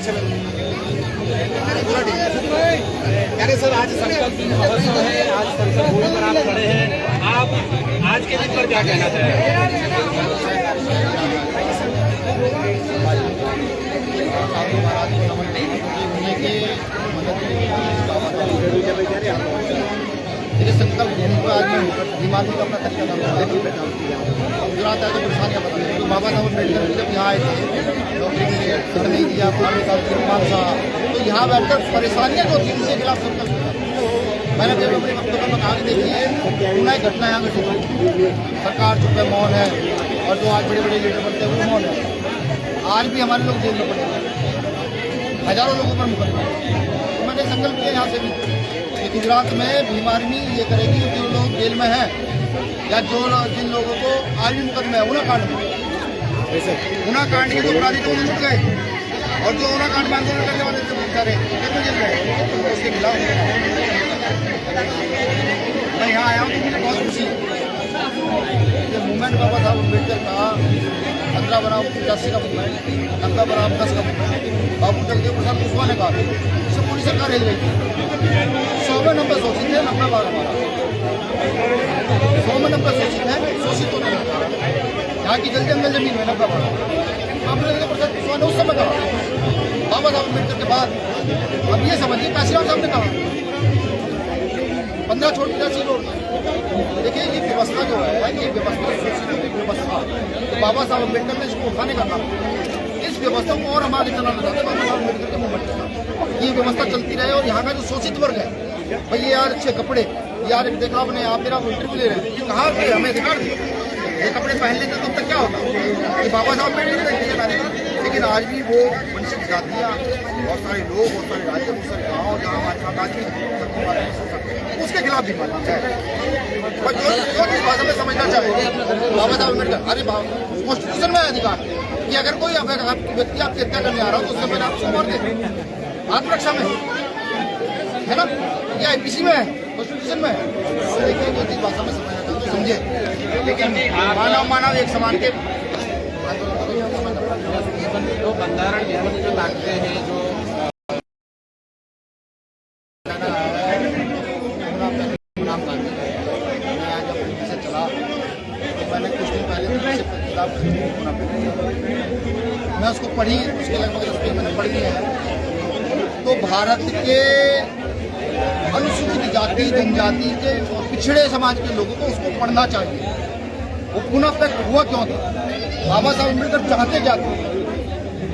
पीछे में पूरा ठीक है। अरे सर आज संकल्प महोत्सव है, आज संकल्प भूमि पर आप खड़े हैं, आप आज के दिन पर क्या कहना चाहेंगे? देखिए संकल्प भूमि को आज मैं दिमाग में अपना तरीका गुजरात है तो परेशानियाँ बता तो बाबा साहब अम्बेडकर जब यहाँ आए थे नौकरी के लिए घर नहीं दिया 5 साल तिरपाल साहब तो यहाँ बैठकर परेशानियाँ जो थी उनके खिलाफ संकल्प किया। मैंने जब अपने वक्तव्य में कहा कि देखिए पुनः घटना यहाँ घटी, सरकार चुप है, मौन है, और जो आज बड़े बड़े लीडर बनते हैं वो मौन है। आज भी हमारे लोग जेल में पड़े हैं, हजारों लोगों पर मुकदमा। तो मैंने संकल्प किया यहाँ से भी कि गुजरात में भीम आर्मी ये करेगी जो लोग जेल में हैं या जिन लोगों को आज भी मुकदमा है उना कांड में, उना कांड के जो अपराधी तो छूट गए और जो उना कांड में आंदोलन करने वाले थे बहुत सारे जेल में, उसके खिलाफ मैं यहाँ आया हूँ तो मुझे बहुत खुशी है। ये मूवमेंट बाबा साहब अम्बेडकर का 15 बनाम 85 का मूवमेंट, 90 बनाम 10 का मूवमेंट बाबू जगदेव प्रसाद कुशवाहा ने कहा इससे पूरी सरकार हिल गई। 100 में 90 शोषित है, 90 बार हमारा 100 में 90 शोषित है, शोषित तो नहीं यहाँ की जल जंगल जमीन में 90 बार बाबू जगदेव प्रसाद कुशवाहा ने उस समय कहा। बाबा साहब अम्बेडकर के बाद अब ये समझिए काशीराम साहब ने कहा 15 छोड़ 85 रोड। देखिए ये व्यवस्था जो है ये व्यवस्था बाबा साहब अम्बेडकर ने इसको उठाने का काम, इस व्यवस्था को और हमारे चलाना चाहते हैं बाबा साहब अम्बेडकर के मूवमेंट। ये व्यवस्था चलती रहे और यहाँ का जो शोषित वर्ग है भाई ये यार अच्छे कपड़े यार देखा आपने, आप मेरा इंटरव्यू ले रहे हैं कहाँ पे हमें अधिकार दिए ये कपड़े पहन लेते तब तक क्या होता ये बाबा साहब अम्बेडकर। लेकिन आज भी वो वंचित जातियाँ बहुत सारे लोग, बहुत सारे राज्य, बहुत सारे गाँव जहाँ हमारे साथ आज भी उसके खिलाफ भी मानना चाहिए और जो इस भाषा में समझना चाहिए बाबा साहब अम्बेडकर। अरे कॉन्स्टिट्यूशन में अधिकार कि अगर कोई व्यक्ति आपकी हत्या करने आ रहा हो तो उससे पहले आप उसको मार दें, आत्मरक्षा में है ना, या आईपीसी में है, कॉन्स्टिट्यूशन में है। देखिए जो चीज भाषा में समझना चाहिए तो समझे, लेकिन मानव एक समान के जो बंधारण जो लागते हैं जो मैंने कुछ दिन पहले मैं उसको पढ़ी, उसके लगभग 10 पेज मैंने पढ़ लिए हैं। तो भारत के अनुसूचित जाति जनजाति के और पिछड़े समाज के लोगों को उसको पढ़ना चाहिए। वो पुनः तक हुआ क्यों था, बाबा साहब अम्बेडकर चाहते क्या थे,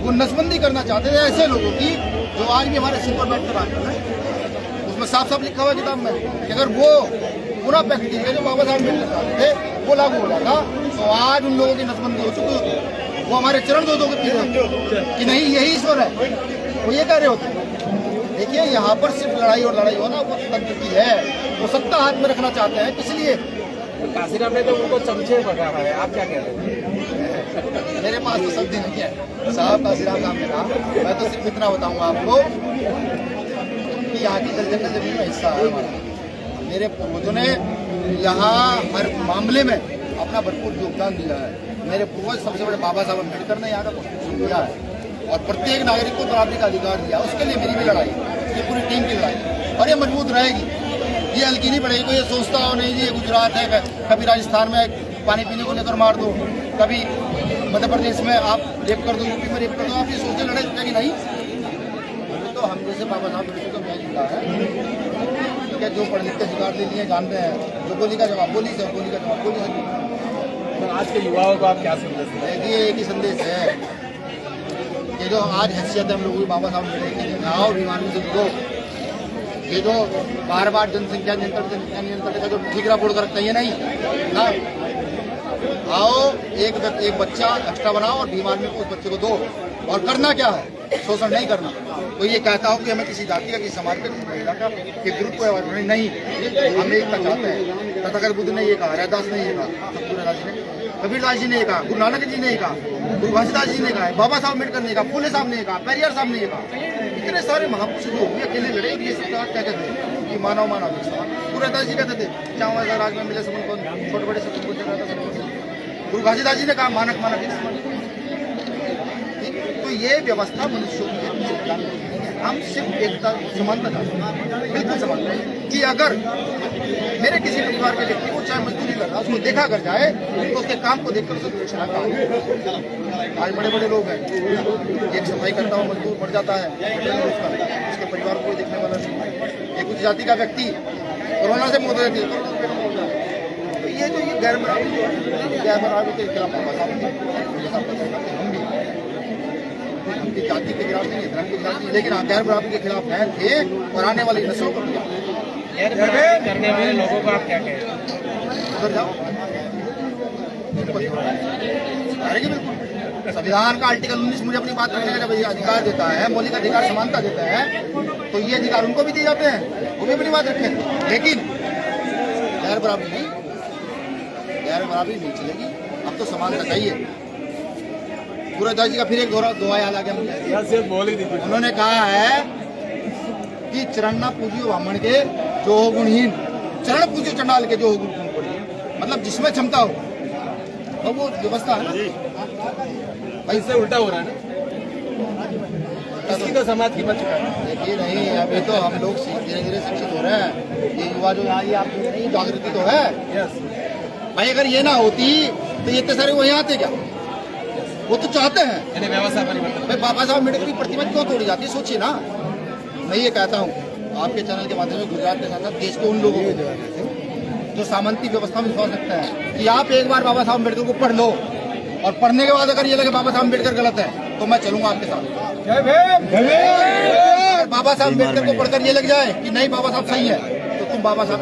वो नसबंदी करना चाहते थे ऐसे लोगों की जो आज भी हमारे सिर पर बैठ कर आते हैं। उसमें साफ साफ लिखा हुआ किताब में कि अगर वो पूरा पैकेज है जो बाबा साहब अम्बेडकर चाहते थे वो लागू हो जाता तो आज उन लोगों की नसबंदी हो चुकी होती, वो हमारे चरण दो कि नहीं यही ईश्वर है, वो ये कह रहे होते। देखिए यहाँ पर सिर्फ लड़ाई और लड़ाई हो ना वो तंत्र की है, वो सत्ता हाथ में रखना चाहते हैं, इसलिए काशीराम ने तो उनको चमचे पर रखा है। आप क्या कहते हैं? मेरे पास तो शब्द नहीं है साहब, काशीराम साहब ने कहा, मैं तो सिर्फ इतना बताऊंगा आपको कि यहाँ की जल जंगल जमीन में हिस्सा है हमारा। मेरे पूर्वजों ने यहाँ हर मामले में अपना भरपूर योगदान दिया है। मेरे पूर्वज सबसे बड़े बाबा साहब अम्बेडकर ने यहाँ का कॉन्स्टिट्यूशन दिया है और प्रत्येक नागरिक को बराबरी का अधिकार दिया। उसके लिए मेरी भी लड़ाई, ये पूरी टीम की लड़ाई और ये मजबूत रहेगी, ये हल्की नहीं पड़ेगी। कोई ये सोचता हो नहीं जी ये गुजरात है, कभी राजस्थान में पानी पीने को लेकर मार दो, कभी मध्य प्रदेश में आप रेप कर दो, यूपी में रेप कर दो, आप ये सोचते लड़ाई जाएगी नहीं। तो हम जैसे बाबा साहब अम्बेडकर को मैं जिंदा है क्या, जो पढ़ लिख के अधिकार ले लिए जानते हैं, जो बोली का जवाब बोली से, बोली का जवाब बोली से। तो आज के युवाओं को आप क्या संदेश दें? देखिए एक ही संदेश है कि जो आज हैसियत है हम लोगों की बाबा साहब अम्बेडकर की, आओ बीमारी से दो, ये जो बार बार जनसंख्या नियंत्रण का जो ठीकरा बोर्ड कर रखता है ये नहीं ना, आओ एक बच्चा एक्स्ट्रा बनाओ और बीमार में को उस बच्चे को दो। और करना क्या है, शोषण नहीं करना। तो ये कहता हो कि हमें किसी जाति का, किसी समाज का, किसी महिला का कि ग्रुप को नहीं, हम एकता चाहते हैं। तथागत बुद्ध ने ये कहा, रैदास ने ये कहा, सतगुरुदास जी ने, कबीरदास जी ने ये कहा, गुरु नानक जी ने ये कहा, गुरु घासीदास जी ने कहा, बाबा साहब अम्बेडकर ने कहा, फूले साहब ने कहा, पेरियार साहब ने ये कहा। इतने सारे महापुरुष जो हुए अकेले लड़े, ये सरकार क्या कहते हैं कि मानव मानव गुरु रैदास जी कहते थे चाहो ऐसा राज में मिले सबन को, छोटे बड़े सबको। गुरु घासीदास जी ने कहा मानक मानक। तो तो ये व्यवस्था मनुष्यों के लिए कल्याण नहीं है। हम सिर्फ एकता समानता चाहते हैं, बिल्कुल समानता है कि अगर मेरे किसी परिवार के व्यक्ति को चाहे मजदूरी कर रहा उसको देखा कर जाए तो उसके काम को देखकर उसे दूसरा काम। आज बड़े बड़े लोग हैं, एक सफाई करता हुआ मजदूर मर जाता है, उसके परिवार को कोई देखने वाला नहीं। एक उच्च जाति का व्यक्ति कोरोना से मौत हो जाती है। तो ये जो ये गैर बराबरी के खिलाफ हम भी जाति के खिलाफ नहीं है, धर्म के खिलाफ नहीं, लेकिन गैर बराबरी के खिलाफ है थे और आने वाली नस्लों को करने वाले लोगों को आप क्या कहें? उधर जाओ, बिल्कुल संविधान का आर्टिकल 19 मुझे अपनी बात रखने का जब अधिकार देता है, मौलिक अधिकार समानता देता है, तो ये अधिकार उनको भी दिए जाते हैं, वो भी अपनी बात रखें। लेकिन गैर बराबरी नहीं चलेगी। अब तो समानता चाहिए। सूरजदास जी का फिर एक दोहा याद आ गया मुझे। उन्होंने कहा है कि चरण ना पूजियो ब्राह्मण के जो हो गुणहीन, चरण पूजियो चंडाल के जो हो गुण पड़ी। मतलब जिसमें क्षमता हो तो वो व्यवस्था है ना, इससे उल्टा हो रहा है ना, इसकी तो समाज की बच चुका है। देखिए नहीं, अभी तो हम लोग धीरे धीरे शिक्षित हो रहे हैं। ये युवा जो यहाँ ये आप देख रहे हैं, जागृति तो है भाई। अगर ये ना होती तो ये इतने सारे वो यहाँ आते क्या? वो तो चाहते हैं व्यवस्था परिवर्तन। भाई। बाबा साहब अम्बेडकर की प्रतिमा क्यों तोड़ी जाती है, सोचिए ना। मैं ये कहता हूँ आपके चैनल के माध्यम से गुजरात के साथ साथ देश के उन लोगों को जो सामंती व्यवस्था में विश्वास रखते हैं कि आप एक बार बाबा साहब अम्बेडकर को पढ़ लो और पढ़ने के बाद अगर ये लगे बाबा साहब अम्बेडकर गलत है तो मैं चलूंगा आपके साथ। बाबा साहब अम्बेडकर को पढ़कर ये लग जाए कि नहीं बाबा साहब सही है तो तुम बाबा साहब